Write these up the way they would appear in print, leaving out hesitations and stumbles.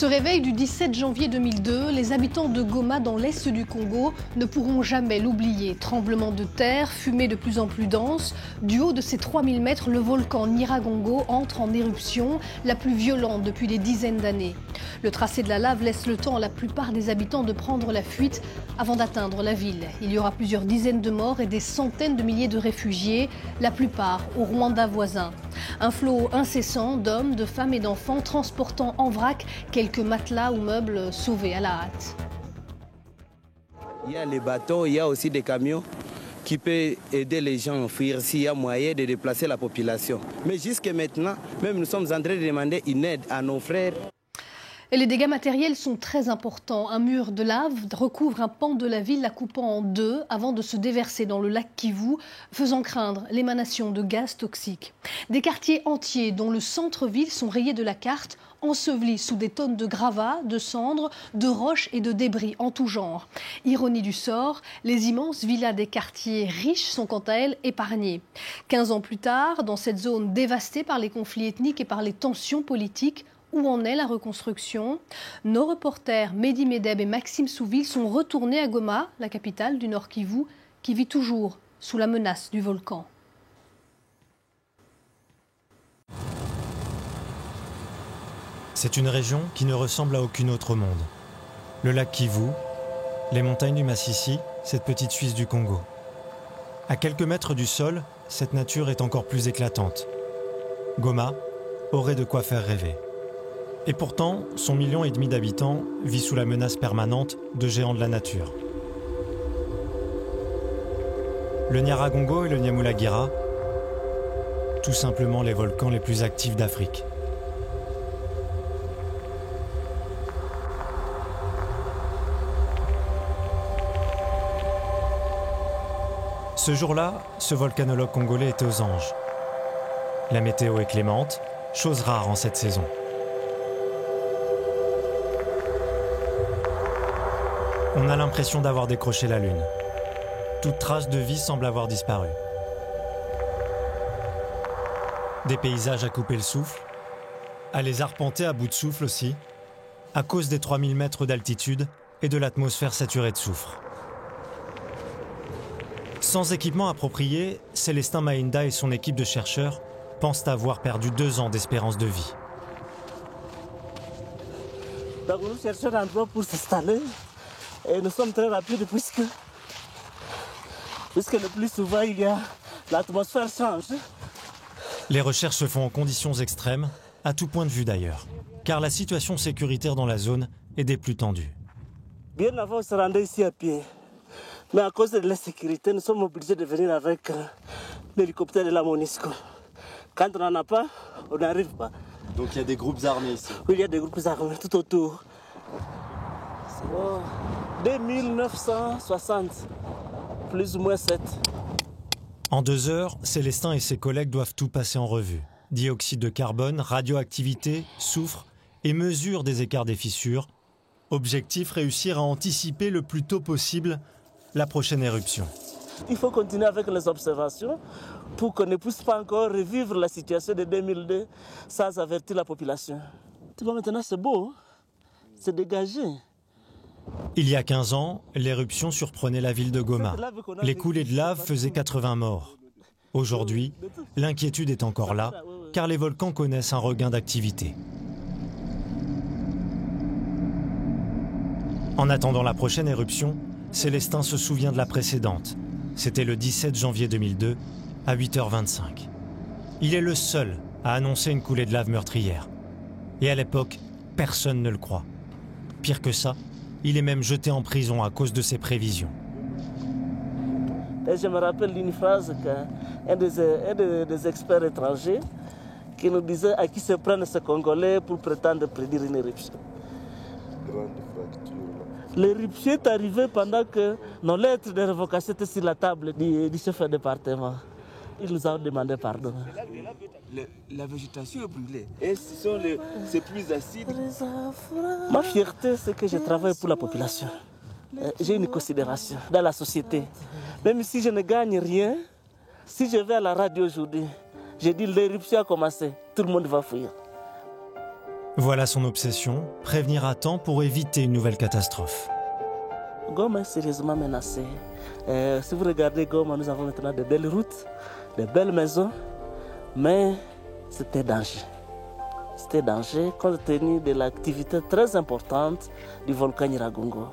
Ce réveil du 17 janvier 2002, les habitants de Goma dans l'est du Congo ne pourront jamais l'oublier. Tremblement de terre, fumée de plus en plus dense. Du haut de ses 3000 mètres, le volcan Nyiragongo entre en éruption, la plus violente depuis des dizaines d'années. Le tracé de la lave laisse le temps à la plupart des habitants de prendre la fuite avant d'atteindre la ville. Il y aura plusieurs dizaines de morts et des centaines de milliers de réfugiés, la plupart au Rwanda voisin. Un flot incessant d'hommes, de femmes et d'enfants transportant en vrac quelques matelas ou meubles sauvés à la hâte. Il y a les bateaux, il y a aussi des camions qui peuvent aider les gens à fuir s'il y a moyen de déplacer la population. Mais jusqu'à maintenant, même nous sommes en train de demander une aide à nos frères. Et les dégâts matériels sont très importants. Un mur de lave recouvre un pan de la ville, la coupant en deux avant de se déverser dans le lac Kivu, faisant craindre l'émanation de gaz toxiques. Des quartiers entiers dont le centre-ville sont rayés de la carte, ensevelis sous des tonnes de gravats, de cendres, de roches et de débris en tout genre. Ironie du sort, les immenses villas des quartiers riches sont quant à elles épargnées. 15 ans plus tard, dans cette zone dévastée par les conflits ethniques et par les tensions politiques, où en est la reconstruction? Nos reporters Mehdi Medeb et Maxime Souville sont retournés à Goma, la capitale du Nord Kivu, qui vit toujours sous la menace du volcan. C'est une région qui ne ressemble à aucune autre au monde. Le lac Kivu, les montagnes du Massissi, cette petite Suisse du Congo. À quelques mètres du sol, cette nature est encore plus éclatante. Goma aurait de quoi faire rêver. Et pourtant, son 1,5 million d'habitants vit sous la menace permanente de géants de la nature. Le Nyiragongo et le Nyamulagira, tout simplement les volcans les plus actifs d'Afrique. Ce jour-là, ce volcanologue congolais était aux anges. La météo est clémente, chose rare en cette saison. On a l'impression d'avoir décroché la Lune. Toute trace de vie semble avoir disparu. Des paysages à couper le souffle, à les arpenter à bout de souffle aussi, à cause des 3000 mètres d'altitude et de l'atmosphère saturée de soufre. Sans équipement approprié, Célestin Maïnda et son équipe de chercheurs pensent avoir perdu 2 ans d'espérance de vie. Donc nous cherchons un endroit pour s'installer. Et nous sommes très rapides puisque le plus souvent l'atmosphère change. Les recherches se font en conditions extrêmes, à tout point de vue d'ailleurs, car la situation sécuritaire dans la zone est des plus tendues. Bien avant, on se rendait ici à pied. Mais à cause de l'insécurité, nous sommes obligés de venir avec l'hélicoptère de la MONUSCO. Quand on n'en a pas, on n'arrive pas. Donc il y a des groupes armés ici? Oui, il y a des groupes armés tout autour. Oh, dès 1960, plus ou moins 7. En 2 heures, Célestin et ses collègues doivent tout passer en revue. Dioxyde de carbone, radioactivité, soufre et mesure des écarts des fissures. Objectif, réussir à anticiper le plus tôt possible la prochaine éruption. Il faut continuer avec les observations pour qu'on ne puisse pas encore revivre la situation de 2002 sans avertir la population. Tu vois, maintenant c'est beau, hein? C'est dégagé. Il y a 15 ans, l'éruption surprenait la ville de Goma. Les coulées de lave faisaient 80 morts. Aujourd'hui, l'inquiétude est encore là, car les volcans connaissent un regain d'activité. En attendant la prochaine éruption, Célestin se souvient de la précédente. C'était le 17 janvier 2002, à 8h25. Il est le seul à annoncer une coulée de lave meurtrière. Et à l'époque, personne ne le croit. Pire que ça, il est même jeté en prison à cause de ses prévisions. Et je me rappelle d'une phrase qu'un des experts étrangers qui nous disait à qui se prennent ces Congolais pour prétendre prédire une éruption. L'éruption est arrivée pendant que nos lettres de révocation étaient sur la table du chef de département. Ils nous ont demandé pardon. La végétation est brûlée. Et c'est plus acide. Ma fierté, c'est que je travaille pour la population. J'ai une considération dans la société. Même si je ne gagne rien, si je vais à la radio aujourd'hui, je dis l'éruption a commencé, tout le monde va fuir. Voilà son obsession, prévenir à temps pour éviter une nouvelle catastrophe. Goma est sérieusement menacée. Si vous regardez Goma, nous avons maintenant de belles routes, de belles maisons, mais c'était danger. C'était danger compte tenu de l'activité très importante du volcan Nyiragongo.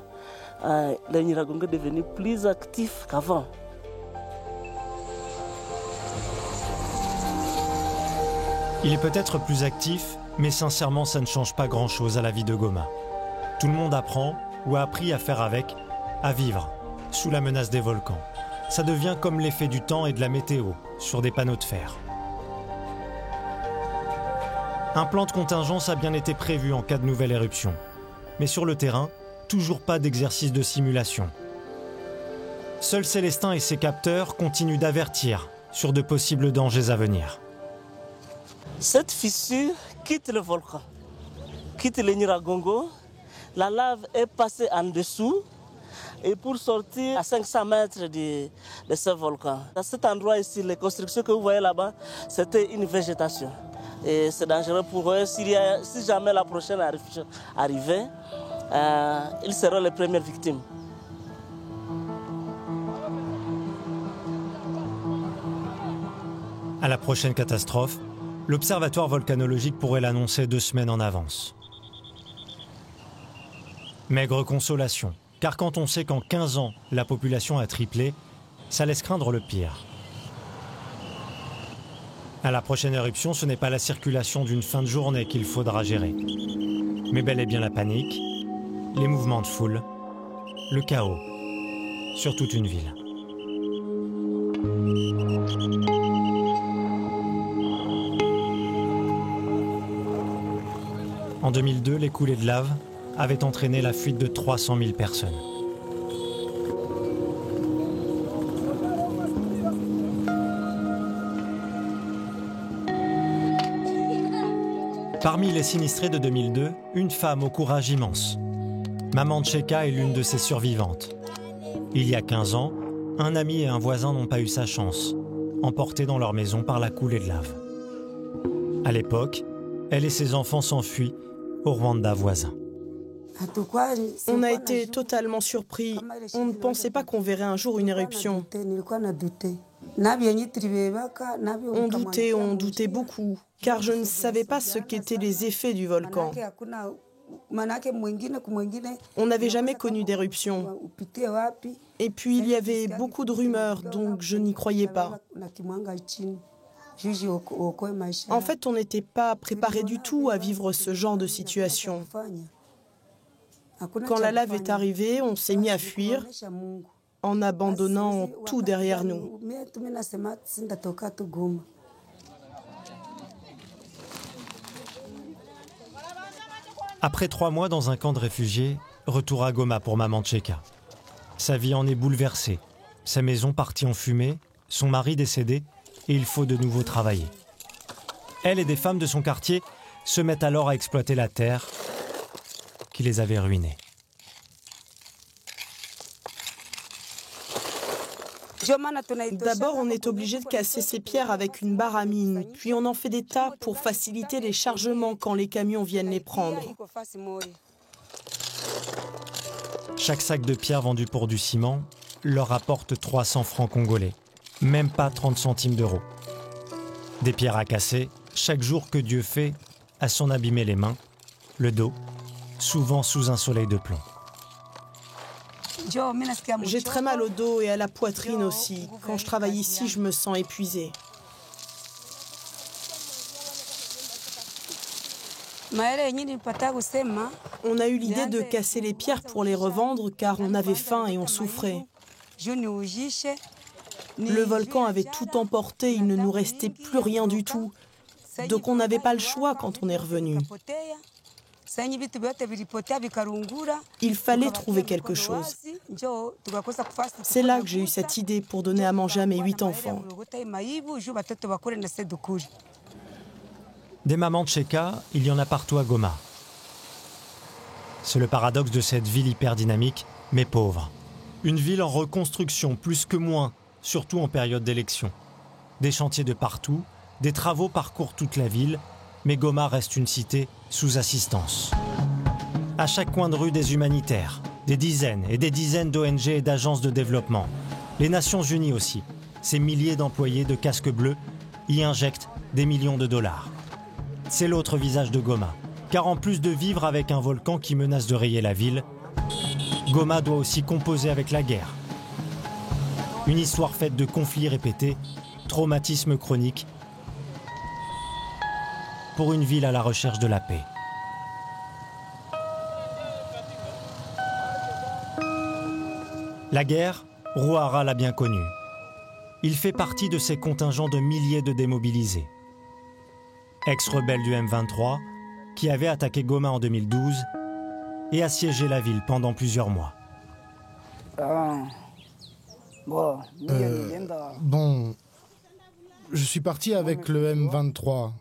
Le Nyiragongo est devenu plus actif qu'avant. Il est peut-être plus actif, mais sincèrement, ça ne change pas grand-chose à la vie de Goma. Tout le monde apprend ou a appris à faire avec, à vivre, sous la menace des volcans. Ça devient comme l'effet du temps et de la météo, sur des panneaux de fer. Un plan de contingence a bien été prévu en cas de nouvelle éruption. Mais sur le terrain, toujours pas d'exercice de simulation. Seul Célestin et ses capteurs continuent d'avertir sur de possibles dangers à venir. Cette fissure quitte le volcan, quitte le Nyiragongo. La lave est passée en dessous et pour sortir à 500 mètres de ce volcan. À cet endroit ici, les constructions que vous voyez là-bas, c'était une végétation. Et c'est dangereux pour eux. Si jamais la prochaine éruption arrivait, ils seront les premières victimes. À la prochaine catastrophe, l'Observatoire volcanologique pourrait l'annoncer 2 semaines en avance. Maigre consolation, car quand on sait qu'en 15 ans, la population a triplé, ça laisse craindre le pire. À la prochaine éruption, ce n'est pas la circulation d'une fin de journée qu'il faudra gérer, mais bel et bien la panique, les mouvements de foule, le chaos, sur toute une ville. En 2002, les coulées de lave avaient entraîné la fuite de 300 000 personnes. Parmi les sinistrés de 2002, une femme au courage immense. Maman Tcheka est l'une de ces survivantes. Il y a 15 ans, un ami et un voisin n'ont pas eu sa chance, emportés dans leur maison par la coulée de lave. À l'époque, elle et ses enfants s'enfuient au Rwanda voisin. On a été totalement surpris. On ne pensait pas qu'on verrait un jour une éruption. On doutait beaucoup, car je ne savais pas ce qu'étaient les effets du volcan. On n'avait jamais connu d'éruption. Et puis il y avait beaucoup de rumeurs, donc je n'y croyais pas. En fait, on n'était pas préparé du tout à vivre ce genre de situation. Quand la lave est arrivée, on s'est mis à fuir en abandonnant tout derrière nous. Après 3 mois dans un camp de réfugiés, retour à Goma pour maman Tcheka. Sa vie en est bouleversée. Sa maison partie en fumée, son mari décédé, et il faut de nouveau travailler. Elle et des femmes de son quartier se mettent alors à exploiter la terre qui les avait ruinés. D'abord, on est obligé de casser ces pierres avec une barre à mine, puis on en fait des tas pour faciliter les chargements quand les camions viennent les prendre. Chaque sac de pierre vendu pour du ciment leur rapporte 300 francs congolais, même pas 30 centimes d'euros. Des pierres à casser, chaque jour que Dieu fait, à s'en abîmer les mains, le dos, souvent sous un soleil de plomb. J'ai très mal au dos et à la poitrine aussi. Quand je travaille ici, je me sens épuisée. On a eu l'idée de casser les pierres pour les revendre car on avait faim et on souffrait. Le volcan avait tout emporté, il ne nous restait plus rien du tout. Donc on n'avait pas le choix quand on est revenu. Il fallait trouver quelque chose. C'est là que j'ai eu cette idée pour donner à manger à mes 8 enfants. Des mamans Tcheka, il y en a partout à Goma. C'est le paradoxe de cette ville hyper dynamique, mais pauvre. Une ville en reconstruction, plus que moins, surtout en période d'élection. Des chantiers de partout, des travaux parcourent toute la ville, mais Goma reste une cité sous assistance. À chaque coin de rue, des humanitaires, des dizaines et des dizaines d'ONG et d'agences de développement. Les Nations Unies aussi. Ces milliers d'employés de casques bleus y injectent des millions de dollars. C'est l'autre visage de Goma. Car en plus de vivre avec un volcan qui menace de rayer la ville, Goma doit aussi composer avec la guerre. Une histoire faite de conflits répétés, traumatismes chroniques, pour une ville à la recherche de la paix. La guerre, Rouhara l'a bien connu. Il fait partie de ces contingents de milliers de démobilisés. Ex-rebelle du M23, qui avait attaqué Goma en 2012 et assiégé la ville pendant plusieurs mois. Je suis parti avec le M23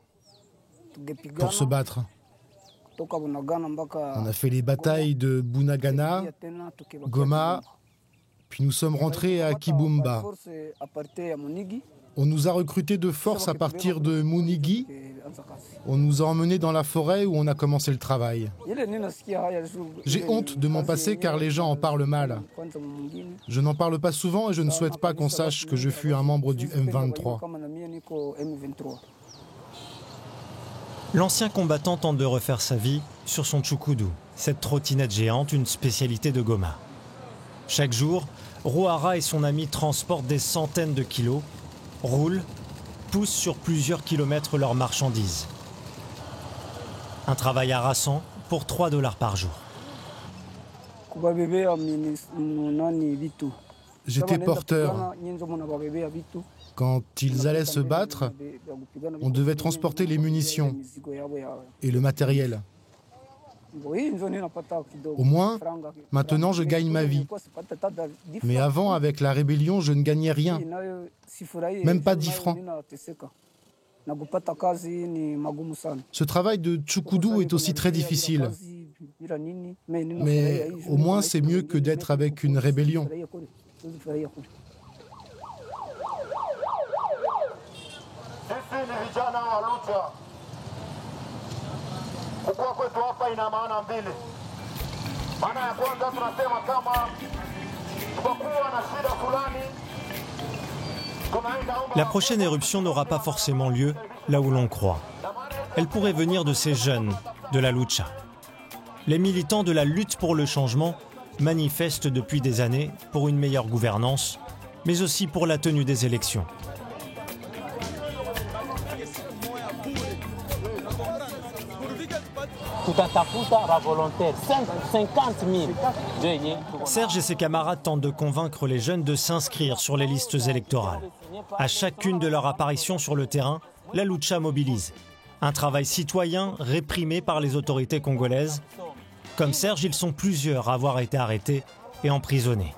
pour se battre. On a fait les batailles de Bunagana, Goma, puis nous sommes rentrés à Kibumba. On nous a recrutés de force à partir de Munigi. On nous a emmenés dans la forêt où on a commencé le travail. J'ai honte de mon passé car les gens en parlent mal. Je n'en parle pas souvent et je ne souhaite pas qu'on sache que je fus un membre du M23. L'ancien combattant tente de refaire sa vie sur son Tchukudu, cette trottinette géante, une spécialité de Goma. Chaque jour, Rouhara et son ami transportent des centaines de kilos, roulent, poussent sur plusieurs kilomètres leurs marchandises. Un travail harassant pour 3 $ par jour. J'étais porteur. Quand ils allaient se battre, on devait transporter les munitions et le matériel. Au moins, maintenant je gagne ma vie. Mais avant, avec la rébellion, je ne gagnais rien. Même pas 10 francs. Ce travail de Tchukudu est aussi très difficile. Mais au moins, c'est mieux que d'être avec une rébellion. La prochaine éruption n'aura pas forcément lieu là où l'on croit. Elle pourrait venir de ces jeunes de la Lucha. Les militants de la lutte pour le changement manifestent depuis des années pour une meilleure gouvernance, mais aussi pour la tenue des élections. Serge et ses camarades tentent de convaincre les jeunes de s'inscrire sur les listes électorales. À chacune de leurs apparitions sur le terrain, la Lucha mobilise. Un travail citoyen réprimé par les autorités congolaises. Comme Serge, ils sont plusieurs à avoir été arrêtés et emprisonnés.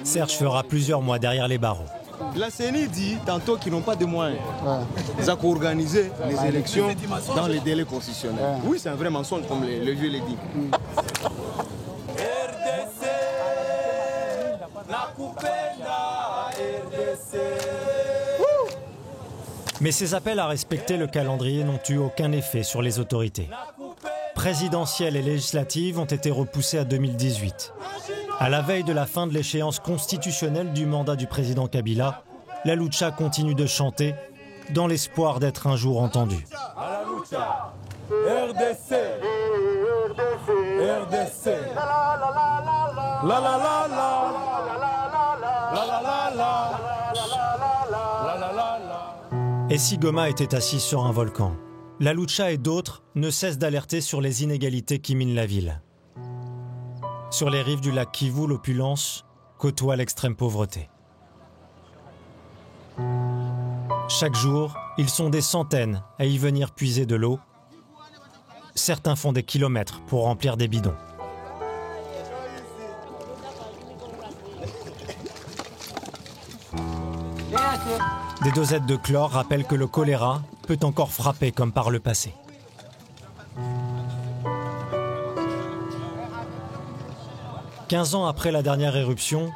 Serge fera plusieurs mois derrière les barreaux. La CENI dit tantôt qu'ils n'ont pas de moyens. Ils ont organisé les élections dans les délais constitutionnels. Oui, c'est un vrai mensonge, comme le vieux l'a dit. Mais ces appels à respecter le calendrier n'ont eu aucun effet sur les autorités. Présidentielles et législatives ont été repoussées à 2018. À la veille de la fin de l'échéance constitutionnelle du mandat du président Kabila, la Lucha continue de chanter dans l'espoir d'être un jour entendue. RDC, RDC, la la la la, Et si Goma était assis sur un volcan, la Lucha et d'autres ne cessent d'alerter sur les inégalités qui minent la ville. Sur les rives du lac Kivu, l'opulence côtoie l'extrême pauvreté. Chaque jour, ils sont des centaines à y venir puiser de l'eau. Certains font des kilomètres pour remplir des bidons. Des dosettes de chlore rappellent que le choléra peut encore frapper comme par le passé. « 15 ans après la dernière éruption,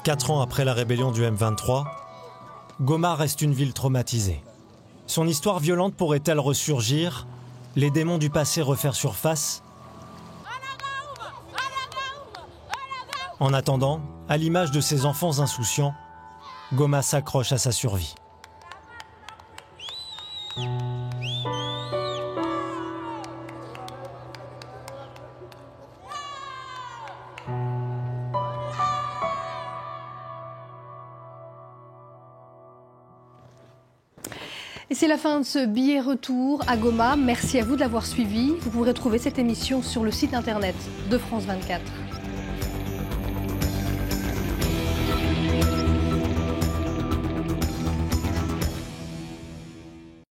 4 ans après la rébellion du M23, Goma reste une ville traumatisée. Son histoire violente pourrait-elle ressurgir? Les démons du passé refaire surface? En attendant, à l'image de ses enfants insouciants, Goma s'accroche à sa survie. Et c'est la fin de ce billet retour à Goma. Merci à vous de l'avoir suivi. Vous pourrez trouver cette émission sur le site internet de France 24.